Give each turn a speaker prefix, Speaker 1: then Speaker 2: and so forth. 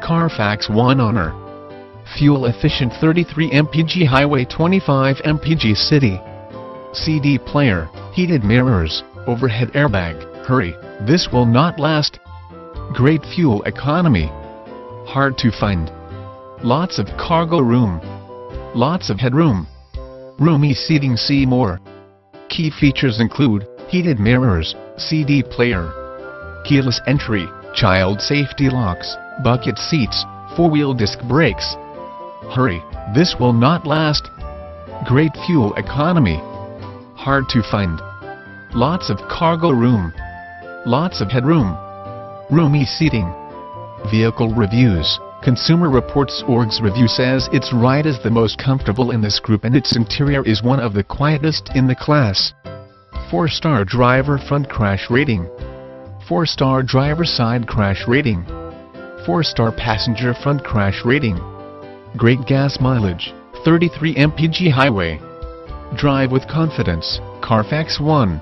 Speaker 1: Carfax One Honor. Fuel efficient 33 mpg highway, 25 mpg city. CD player, heated mirrors, overhead airbag. Hurry, this will not last. Great fuel economy. Hard to find. Lots of cargo room. Lots of headroom. Roomy seating. See more. Key features include heated mirrors, CD player, keyless entry, child safety locks, bucket seats, 4-wheel disc brakes. Hurry, this will not last. Great fuel economy. Hard to find. Lots of cargo room. Lots of headroom. Roomy seating. Vehicle reviews. Consumer Reports.org's review says its ride is the most comfortable in this group and its interior is one of the quietest in the class. 4-star driver front crash rating. 4-star driver side crash rating. 4-star passenger front crash rating. Great gas mileage, 33 mpg highway. Drive with confidence, Carfax One.